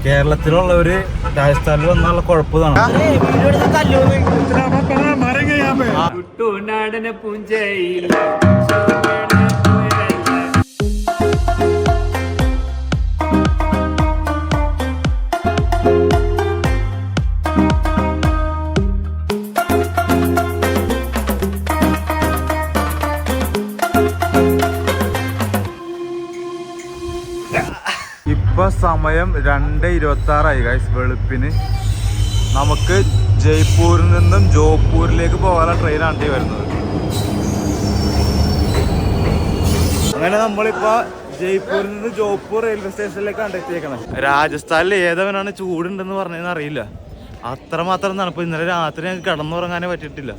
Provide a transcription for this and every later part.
കേരളത്തിലുള്ളവര് രാജസ്ഥാനിൽ വന്നുള്ള കുഴപ്പമാണ്. ഇപ്പൊ സമയം 2:26 ഗൈസ്. വെളുപ്പിന് നമുക്ക് ജയ്പൂരിൽ നിന്നും ജോധ്പൂരിലേക്ക് പോകാനുള്ള ട്രെയിനാണ് വരുന്നത്. അങ്ങനെ നമ്മളിപ്പോ ജയ്പൂരിൽ നിന്ന് ജോധ്പൂർ റെയിൽവേ സ്റ്റേഷനിലേക്കാണ് എത്തിയേക്കണം. രാജസ്ഥാനിൽ ഏതവനാണ് ചൂടുണ്ടെന്ന് പറഞ്ഞതെന്ന് അറിയില്ല. അത്രമാത്രം തണുപ്പ്. ഇന്നലെ രാത്രി ഞങ്ങൾക്ക് കിടന്നുറങ്ങാനേ പറ്റിയിട്ടില്ല.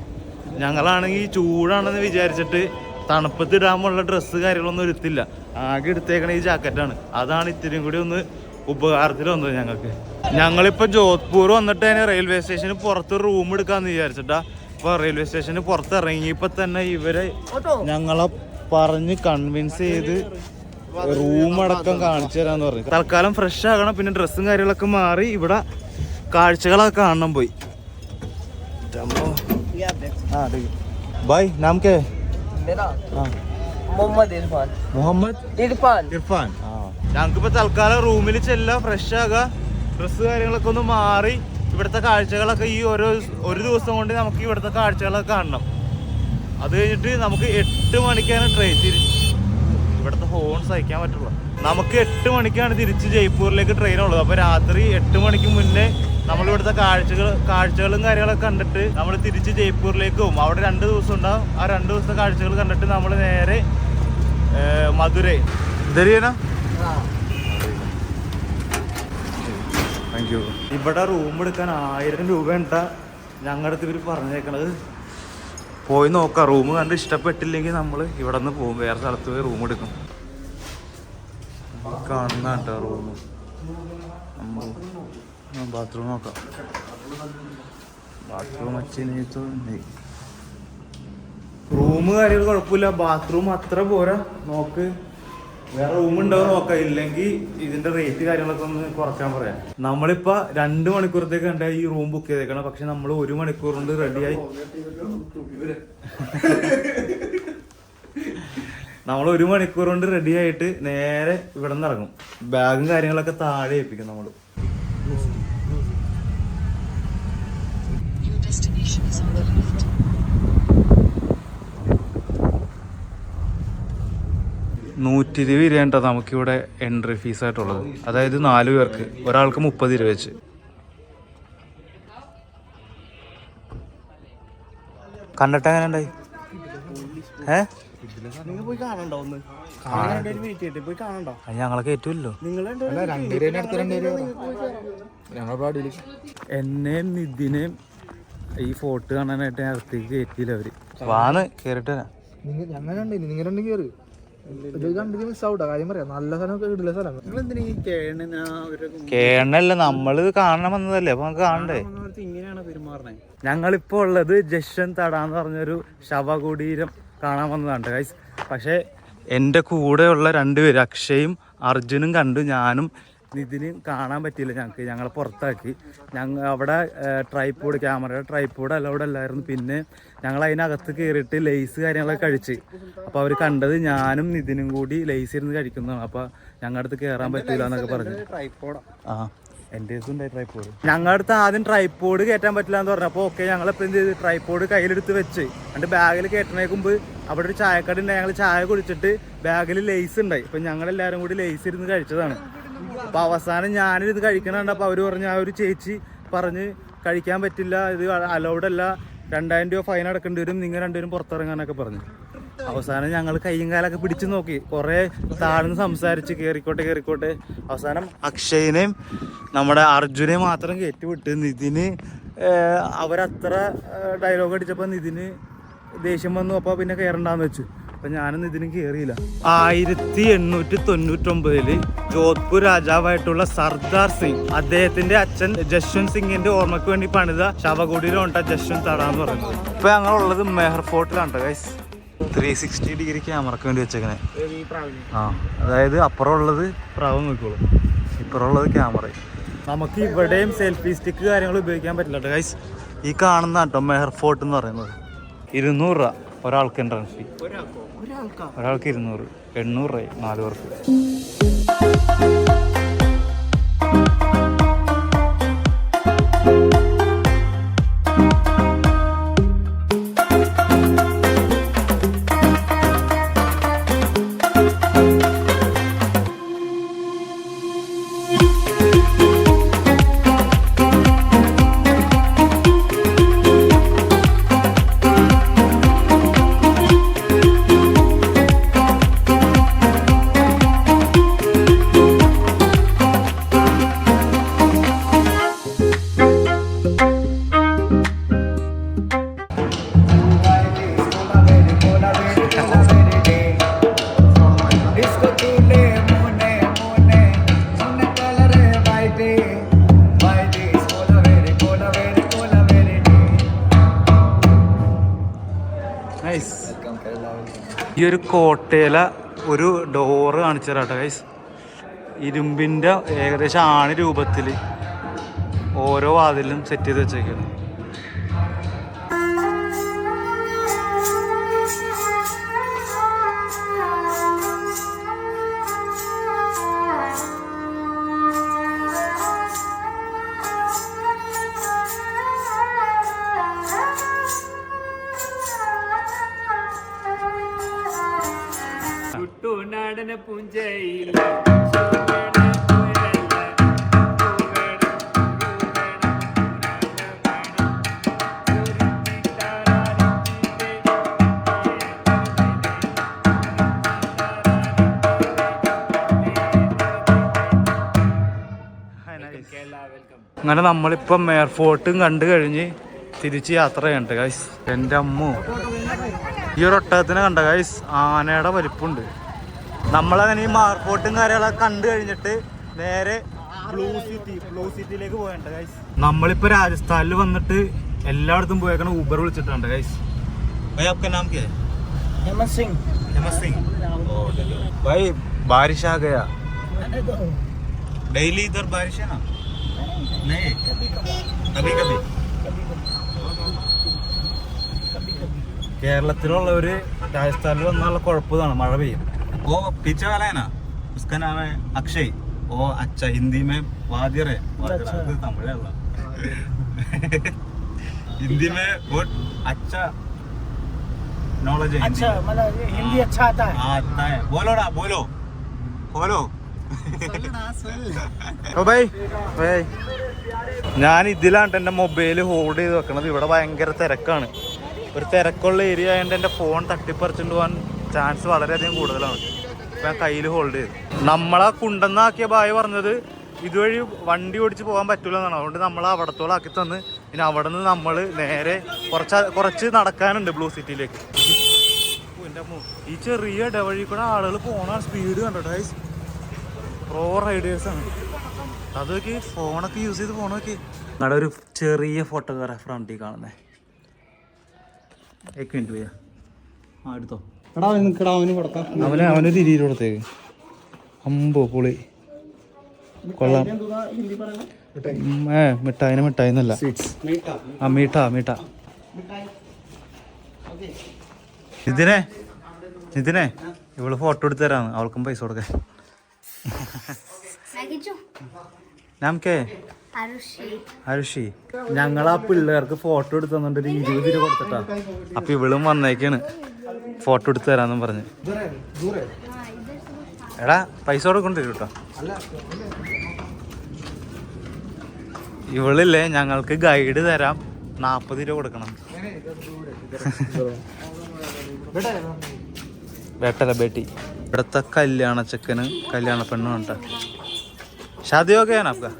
ഞങ്ങളാണെങ്കിൽ ചൂടാണെന്ന് വിചാരിച്ചിട്ട് തണുപ്പത്തിടാനുള്ള ഡ്രസ്സ് കാര്യങ്ങളൊന്നും എടുത്തില്ല. ആകെ എടുത്തേക്കണ ഈ ജാക്കറ്റാണ്. അതാണ് ഇത്തിരിയും കൂടി ഒന്ന് ഉപകാരത്തിൽ വന്നത് ഞങ്ങൾക്ക്. ഞങ്ങളിപ്പോൾ ജോധ്പൂർ വന്നിട്ട് തന്നെ റെയിൽവേ സ്റ്റേഷന് പുറത്ത് റൂം എടുക്കാമെന്ന് വിചാരിച്ചിട്ടാ. ഇപ്പോൾ റെയിൽവേ സ്റ്റേഷന് പുറത്ത് ഇറങ്ങിയപ്പോൾ തന്നെ ഇവരെ ഞങ്ങളെ പറഞ്ഞ് കൺവിൻസ് ചെയ്ത് റൂം അടക്കം കാണിച്ചു തരാമെന്ന് പറഞ്ഞു. തൽക്കാലം ഫ്രഷ് ആകണം, പിന്നെ ഡ്രസ്സും കാര്യങ്ങളൊക്കെ മാറി ഇവിടെ കാഴ്ചകളൊക്കെ കാണണം പോയി. ബൈ നാം കേ ഇർഫാൻ. ഞങ്ങൾക്കിപ്പോ തൽക്കാലം റൂമിൽ ചെല്ലാം, ഫ്രഷ് ആകാം, ഡ്രസ്സ് കാര്യങ്ങളൊക്കെ ഒന്ന് മാറി ഇവിടുത്തെ കാഴ്ചകളൊക്കെ ഈ ഒരു ദിവസം കൊണ്ട് നമുക്ക് ഇവിടുത്തെ കാഴ്ചകളൊക്കെ കാണണം. അത് കഴിഞ്ഞിട്ട് നമുക്ക് 8 മണിക്കാണ് ട്രെയിൻ ഇവിടുത്തെ ഹോൺ സഹിക്കാൻ പറ്റുള്ളൂ. നമുക്ക് 8 മണിക്കാണ് തിരിച്ച് ജയ്പൂരിലേക്ക് ട്രെയിൻ ഉള്ളത്. അപ്പോൾ രാത്രി 8 മണിക്ക് മുന്നേ നമ്മളിവിടുത്തെ കാഴ്ചകളും കാര്യങ്ങളൊക്കെ കണ്ടിട്ട് നമ്മൾ തിരിച്ച് ജയ്പൂരിലേക്ക് പോകും. അവിടെ 2 ദിവസം ഉണ്ടാവും. ആ 2 ദിവസത്തെ കാഴ്ചകൾ കണ്ടിട്ട് നമ്മൾ നേരെ മധുരൈ താങ്ക് യു. ഇവിടെ റൂം എടുക്കാൻ 1000 രൂപ ഉണ്ടാ ഞങ്ങളുടെ അടുത്ത് ഇവർ പറഞ്ഞേക്കണത്. പോയി നോക്കാം. റൂം കണ്ട് ഇഷ്ടപ്പെട്ടില്ലെങ്കിൽ നമ്മൾ ഇവിടെ നിന്ന് പോകും, വേറെ സ്ഥലത്ത് പോയി റൂം എടുക്കും. കാണുന്ന കേട്ടോ റൂം. ബാത്റൂം നോക്കാം. ബാത്റൂം റൂം കാര്യങ്ങൾ കുഴപ്പമില്ല, ബാത്റൂം അത്ര പോരാ. നോക്ക് വേറെ റൂം ഉണ്ടാവും നോക്കാം. ഇല്ലെങ്കിൽ ഇതിന്റെ റേറ്റ് കാര്യങ്ങളൊക്കെ ഒന്ന് കുറക്കാൻ പറയാം. നമ്മളിപ്പോ 2 മണിക്കൂറത്തേക്ക് കണ്ട ഈ റൂം ബുക്ക് ചെയ്തേക്കണം. പക്ഷെ നമ്മൾ 1 മണിക്കൂർ കൊണ്ട് റെഡിയായി. നമ്മൾ 1 മണിക്കൂർ കൊണ്ട് റെഡി ആയിട്ട് നേരെ ഇവിടെ നിന്ന് ഇറങ്ങും. ബാഗും കാര്യങ്ങളൊക്കെ താഴെ ഏൽപ്പിക്കും നമ്മൾ. ₹120 നമുക്കിവിടെ എൻട്രി ഫീസ് ആയിട്ടുള്ളത്. അതായത് 4 പേർക്ക്, ഒരാൾക്ക് ₹30 വെച്ച്. കണ്ടിട്ട് എങ്ങനെ ഉണ്ടായി? ഞങ്ങളെ കയറ്റൂല്ലോ. എന്നെയും നിതിനെയും ഈ ഫോട്ടോ കാണാനായിട്ട് അകത്തേക്ക് കയറ്റിയില്ല അവര്. വാന്ന് കേറിട്ട് കേണല്ല, നമ്മള് കാണാൻ വന്നതല്ലേ, അപ്പൊ നമുക്ക് കാണണ്ടേ. ഞങ്ങളിപ്പോ ഉള്ളത് ജശ്വന്ത് തടാന്ന് പറഞ്ഞൊരു ശവകുടീരം കാണാൻ വന്നതാണ് ഗൈസ്. പക്ഷെ എൻ്റെ കൂടെയുള്ള 2 പേര് അക്ഷയും അർജുനും കണ്ടു. ഞാനും നിതിനും കാണാൻ പറ്റിയില്ല. ഞങ്ങളെ പുറത്താക്കി. അവിടെ ട്രൈപ്പോഡ്, ക്യാമറയുടെ ട്രൈപ്പോഡ് അലൗഡ് അല്ലായിരുന്നു. പിന്നെ ഞങ്ങൾ അതിനകത്ത് കയറിയിട്ട് ലേസ് കാര്യങ്ങളൊക്കെ കഴിച്ച്. അപ്പോൾ അവർ കണ്ടത് ഞാനും നിതിനും കൂടി ലേസ് ഇരുന്ന് കഴിക്കുന്നതാണ്. അപ്പോൾ ഞങ്ങളുടെ അടുത്ത് കയറാൻ പറ്റില്ല എന്നൊക്കെ പറഞ്ഞു. ആ എൻ്റെ ഉണ്ടായി ട്രൈപ്പോഡ്. ഞങ്ങളുടെ അടുത്ത് ആദ്യം ട്രൈപ്പോഡ് കയറ്റാൻ പറ്റില്ല എന്ന് പറഞ്ഞു. അപ്പോൾ ഓക്കെ, ഞങ്ങളെപ്പോൾ എന്ത് ചെയ്ത് ട്രൈപ്പോഡ് കയ്യിലെടുത്ത് വെച്ച് എൻ്റെ ബാഗിൽ കയറ്റണേക്ക് മുമ്പ് അവിടെ ഒരു ചായക്കട ഉണ്ടായി. ഞങ്ങൾ ചായ കുടിച്ചിട്ട് ബാഗിൽ ലേസ് ഉണ്ടായി. അപ്പം ഞങ്ങളെല്ലാവരും കൂടി ലേസ് ഇരുന്ന് കഴിച്ചതാണ്. അപ്പൊ അവസാനം ഞാനിത് കഴിക്കണുണ്ട്. അപ്പൊ അവര് പറഞ്ഞു, ആ ഒരു ചേച്ചി പറഞ്ഞ് കഴിക്കാൻ പറ്റില്ല, ഇത് അലൗഡ് അല്ല, 2000 രൂപ ഫൈൻ അടക്കേണ്ടി വരും, നിങ്ങൾ 2 പേരും പുറത്തിറങ്ങാനൊക്കെ പറഞ്ഞു. അവസാനം ഞങ്ങൾ കയ്യും കാലൊക്കെ പിടിച്ചു നോക്കി, കുറെ താഴ്ന്ന് സംസാരിച്ച് കേറിക്കോട്ടെ. അവസാനം അക്ഷയനെയും നമ്മുടെ അർജുനെയും മാത്രം കയറ്റി വിട്ട്. നിതിന് അവരത്ര ഡയലോഗ് അടിച്ചപ്പോൾ നിതിന് ദേഷ്യം വന്നു. അപ്പോൾ പിന്നെ കയറണ്ടാന്ന് വെച്ചു. അപ്പൊ ഞാനും ഇതിനും കയറിയില്ല. 1899 ജോധ്പൂർ രാജാവായിട്ടുള്ള സർദാർ സിംഗ്, അദ്ദേഹത്തിന്റെ അച്ഛൻ ജശ്വന്ത് സിംഗിന്റെ ഓർമ്മയ്ക്ക് വേണ്ടി പണിത ശവകുടീരം ഉണ്ടാ ജശ്വന്ത് തട എന്ന് പറയുന്നത്. ഇപ്പൊ ഞങ്ങളുള്ളത് മെഹർ ഫോർട്ടിലാണ് ഗൈസ്. 360 ഡിഗ്രി ക്യാമറക്ക് വേണ്ടി വെച്ചേക്കണേ. അതായത് അപ്പുറം ഉള്ളത് പ്രാവ് നോക്കിക്കോളും, ഇപ്പുറം ഉള്ളത് ക്യാമറ. നമുക്ക് ഇവിടെയും സെൽഫി സ്റ്റിക്ക് കാര്യങ്ങൾ ഉപയോഗിക്കാൻ പറ്റില്ല കേട്ടോ ഗൈസ്. ഈ കാണുന്ന കേട്ടോ മെഹർ ഫോർട്ട് എന്ന് പറയുന്നത് 200 രൂപ ഒരാൾക്ക് എൻട്രൻസ് ഫീ. ഒരാൾക്ക് 200, 800 രൂപ 4 പേർക്ക്. ഈ ഒരു കോട്ടയില ഒരു ഡോറ് കാണിച്ചു തരാം കേട്ടോ ഗൈസ്. ഇരുമ്പിൻ്റെ ഏകദേശം ആണി രൂപത്തിൽ ഓരോ വാതിലും സെറ്റ് ചെയ്ത് വെച്ചേക്കാണ്. അങ്ങനെ നമ്മളിപ്പം എയർപോർട്ടും കണ്ടു കഴിഞ്ഞ് തിരിച്ച് യാത്ര ചെയ്യണ്ട ഗൈസ്. എൻ്റെ അമ്മു, ഈ ഒരു ഒട്ടകത്തിനെ കണ്ട ഗൈസ്, ആനയുടെ വലിപ്പുണ്ട്. നമ്മളങ്ങനെ ഈ എയർപോർട്ടും കാര്യങ്ങളൊക്കെ കണ്ടു കഴിഞ്ഞിട്ട് നേരെ ബ്ലൂ സിറ്റിയിലേക്ക് പോയണ്ട ഗൈസ്. നമ്മളിപ്പോൾ രാജസ്ഥാനിൽ വന്നിട്ട് എല്ലായിടത്തും പോയേക്കണ ഊബർ വിളിച്ചിട്ടുണ്ട് ഗൈസ്. भाई बारिश आ गया डेली इधर बारिश है ना? नहीं, कभी कभी കേരളത്തിലുള്ളവര് രാജസ്ഥാനിൽ വന്നുള്ള കുഴപ്പമാണ്, മഴ പെയ്യും. वो पीछे वाला है ना, उसका नाम है अक्षय. ओ अच्छा, हिंदी में वादिर है. तमिल है हिंदी में बहुत अच्छा नॉलेज है. अच्छा, मतलब हिंदी अच्छा आता है? आता है. बोलो ना, बोलो बोलो. ഞാൻ ഇതിലാണ് എൻ്റെ മൊബൈൽ ഹോൾഡ് ചെയ്ത് വെക്കണത്. ഇവിടെ ഭയങ്കര തിരക്കാണ്. ഒരു തിരക്കുള്ള ഏരിയ ആയതുകൊണ്ട് എൻ്റെ ഫോൺ തട്ടിപ്പറിച്ചുകൊണ്ട് പോകാൻ ചാൻസ് വളരെയധികം കൂടുതലാണ്. ഞാൻ കയ്യിൽ ഹോൾഡ് ചെയ്തു. നമ്മളെ കുണ്ടെന്നാക്കിയ ബായ് പറഞ്ഞത് ഇതുവഴി വണ്ടി ഓടിച്ച് പോകാൻ പറ്റില്ല എന്നാണ്. അതുകൊണ്ട് നമ്മൾ അവിടത്തോളം ആക്കി തന്ന് പിന്നെ അവിടെ നിന്ന് നമ്മൾ നേരെ കുറച്ച് നടക്കാനുണ്ട് ബ്ലൂ സിറ്റിയിലേക്ക്. എൻ്റെ ഈ ചെറിയ ഇടവഴി കൂടെ ആളുകൾ പോണ സ്പീഡ് കണ്ടോ ഗൈസ്. പ്രോ റൈഡേഴ്സാണ്. അതൊക്കെ ഫോണൊക്കെ യൂസ് ചെയ്ത് പോണൊക്കെ. അവിടെ ഒരു ചെറിയ ഫോട്ടോഗ്രാഫർ വണ്ടി കാണുന്നേ. एक मिनट भैया. हाँ എടുത്തോ. അവനൊരു 20 കൊടുത്തേക്ക്. അമ്പോ പൊളി കൊള്ളാം. മിഠായിന് മിഠായി എന്നല്ല, ആ മീഠ. ഇതിനെ ഇവള് ഫോട്ടോ എടുത്ത് തരാന്ന്. അവൾക്കും പൈസ കൊടുക്കാൻ. അരുഷി. ഞങ്ങളാ പിള്ളേർക്ക് ഫോട്ടോ എടുത്ത് തന്നിട്ട് 20 രൂപ കൊടുത്തിട്ടാ. അപ്പൊ ഇവളും വന്നേക്കാണ് ഫോട്ടോ എടുത്ത് തരാന്നും പറഞ്ഞ്. എടാ പൈസ കൊടുക്കൊണ്ടിരും കേട്ടോ. ഇവളില്ലേ ഞങ്ങൾക്ക് ഗൈഡ് തരാം, 40 രൂപ കൊടുക്കണം. ബേട്ടല്ല ബേട്ടി. ഇവിടുത്തെ കല്യാണ ചെക്കന് കല്യാണ പെണ്ണും കേട്ടോ. ഷാദി ഓക്കെ ആണ് आपका?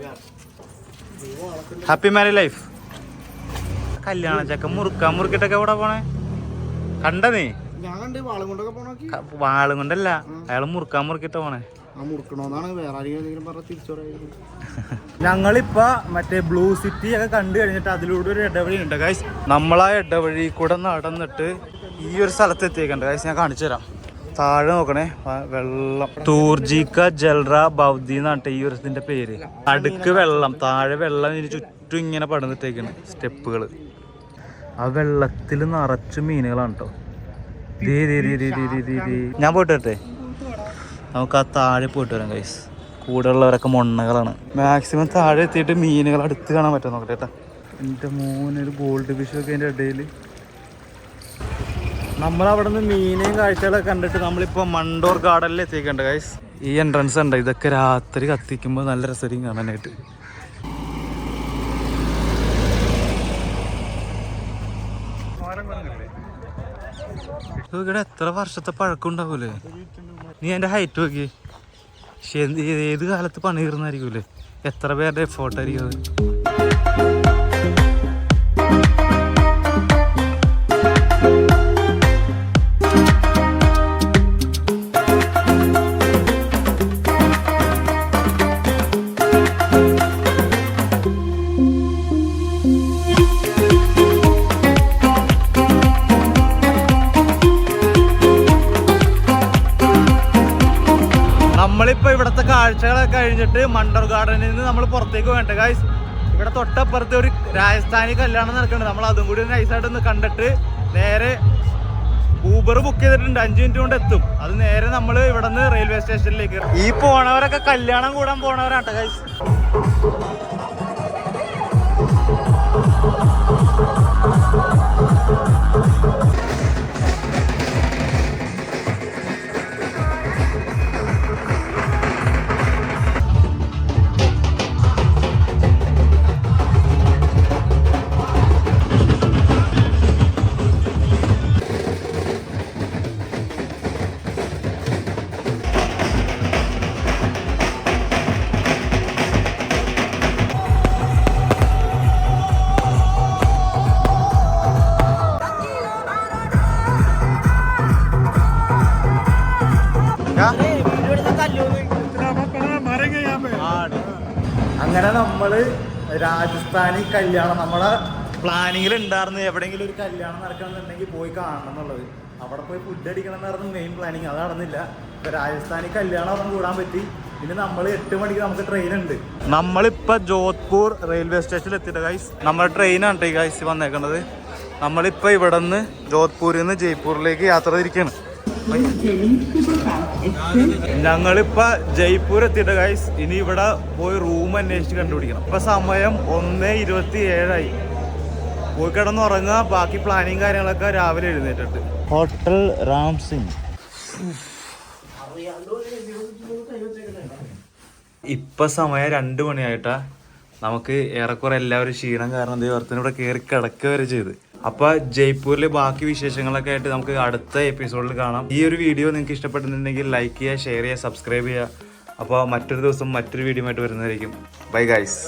Happy married life. കല്യാണ ചെക്കൻ മുറുക്കിട്ടൊക്കെ എവിടെ പോണേ കണ്ട നീ? വാളും കൊണ്ടല്ല, അയാൾ മുറുക്കിട്ട പോണേ. ഞങ്ങളിപ്പോ മറ്റേ ബ്ലൂ സിറ്റി ഒക്കെ കണ്ടു കഴിഞ്ഞിട്ട് അതിലൂടെ ഒരു ഇടവഴി ഉണ്ട് ഗൈസ്. നമ്മളാ ഇടവഴി കൂടെ നടന്നിട്ട് ഈ ഒരു സ്ഥലത്ത് എത്തിയേക്കണ്ട ഗൈസ്. ഞാൻ കാണിച്ചു തരാം. താഴെ നോക്കണേ വെള്ളം. തൂർജിക്ക ജൽറ ബൗദ്ധി എന്നാണ് ഈ ഒരു ഇതിന്റെ പേര്. അടുക്ക് വെള്ളം, താഴെ വെള്ളം ഇതിന് ചുറ്റും ഇങ്ങനെ പടന്നിട്ടേക്കാണ് സ്റ്റെപ്പുകൾ. ആ വെള്ളത്തിൽ നിറച്ച് മീനുകളാണ് കേട്ടോ. ഞാൻ പോയിട്ട് വരട്ടെ? നമുക്ക് ആ താഴെ പോയിട്ട് വരാം ഗൈസ്. കൂടെ ഉള്ളവരൊക്കെ മൊണ്ണകളാണ്. മാക്സിമം താഴെ എത്തിയിട്ട് മീനുകൾ അടുത്ത് കാണാൻ പറ്റും നോക്കട്ടെ കേട്ടോ. എൻ്റെ മോനൊരു ഗോൾഡ് ഫിഷൊക്കെ അതിൻ്റെ ഇടയിൽ. നമ്മളവിടെ നിന്ന് മീനെയും കാഴ്ചകളൊക്കെ കണ്ടിട്ട് നമ്മളിപ്പോൾ മണ്ടോർ ഗാർഡനിൽ എത്തിയിട്ടുണ്ട് ഗൈസ്. ഈ എൻട്രൻസ് ഉണ്ട്. ഇതൊക്കെ രാത്രി കത്തിക്കുമ്പോൾ നല്ല രസമായിരിക്കും കാണാനായിട്ട്. ഇവിടെ എത്ര വർഷത്തെ പഴക്കം ഉണ്ടാവൂലേ? നീ എൻ്റെ ഹൈറ്റ് നോക്കി. പക്ഷെ ഏത് കാലത്ത് പണി തീർന്നായിരിക്കൂലേ? എത്ര പേരുടെ എഫോർട്ട് ആയിരിക്കും അത്. നമ്മളിപ്പോ ഇവിടത്തെ കാഴ്ചകളൊക്കെ കഴിഞ്ഞിട്ട് മണ്ടർ ഗാർഡനിൽ നിന്ന് നമ്മൾ പുറത്തേക്ക് വേണ്ട ഗൈസ്. ഇവിടെ തൊട്ടപ്പുറത്ത് ഒരു രാജസ്ഥാനി കല്യാണം നടക്കുന്നുണ്ട്. നമ്മൾ അതും കൂടി നൈസായിട്ട് ഒന്ന് കണ്ടിട്ട് നേരെ ഊബർ ബുക്ക് ചെയ്തിട്ടുണ്ട്. 5 മിനിറ്റ് കൊണ്ട് എത്തും. അത് നേരെ നമ്മൾ ഇവിടെ നിന്ന് റെയിൽവേ സ്റ്റേഷനിലേക്ക്. ഈ പോണവരൊക്കെ കല്യാണം കൂടാൻ പോണവരാട്ടോ ഗൈസ്. അങ്ങനെ നമ്മള് രാജസ്ഥാനി കല്യാണം നമ്മളെ പ്ലാനിങ്ങിൽ ഉണ്ടായിരുന്നു. എവിടെയെങ്കിലും ഒരു കല്യാണം നടക്കണമെന്നുണ്ടെങ്കിൽ പോയി കാണണം എന്നുള്ളത്. അവിടെ പോയി ഫുഡ് അടിക്കണം എന്നായിരുന്നു മെയിൻ പ്ലാനിങ്. അത് നടന്നില്ല. ഇപ്പൊ രാജസ്ഥാനി കല്യാണം ഒന്നും കൂടാൻ പറ്റി. പിന്നെ നമ്മൾ 8 മണിക്ക് നമുക്ക് ട്രെയിൻ ഉണ്ട്. നമ്മളിപ്പോ ജോധ്പൂർ റെയിൽവേ സ്റ്റേഷനിൽ എത്തിയിട്ട് ഗൈസ്. നമ്മുടെ ട്രെയിനാണ് ഈ ഗൈസ് വന്നേക്കുന്നത്. നമ്മളിപ്പോ ഇവിടെ നിന്ന് ജോധ്പൂരിൽ നിന്ന് ജയ്പൂരിലേക്ക് യാത്ര തിരിക്കുകയാണ്. ഞങ്ങളിപ്പോ ജയ്പൂർ എത്തിയിട്ട് ഗൈസ്. ഇനി ഇവിടെ പോയി റൂം അന്വേഷിച്ച് കണ്ടുപിടിക്കണം. ഇപ്പൊ സമയം 1:27 പോയി കിടന്നുറങ്ങുക. ബാക്കി പ്ലാനിങ് കാര്യങ്ങളൊക്കെ രാവിലെ എഴുന്നേറ്റിട്ട്. ഹോട്ടൽ രാം സിംഗ്. ഇപ്പൊ സമയം 2 മണിയായിട്ടാ. നമുക്ക് ഏറെക്കുറെ എല്ലാവരും ക്ഷീണം കാരണം ദൈവത്തിനൂടെ കയറി കിടക്കുക വരെ ചെയ്ത്. അപ്പൊ ജയ്പൂരിലെ ബാക്കി വിശേഷങ്ങളൊക്കെ ആയിട്ട് നമുക്ക് അടുത്ത എപ്പിസോഡിൽ കാണാം. ഈ ഒരു വീഡിയോ നിങ്ങൾക്ക് ഇഷ്ടപ്പെടുന്നുണ്ടെങ്കിൽ ലൈക്ക് ചെയ്യുക, ഷെയർ ചെയ്യുക, സബ്സ്ക്രൈബ് ചെയ്യുക. അപ്പോൾ മറ്റൊരു ദിവസം മറ്റൊരു വീഡിയോ ആയിട്ട് വരുന്നതായിരിക്കും. Bye guys.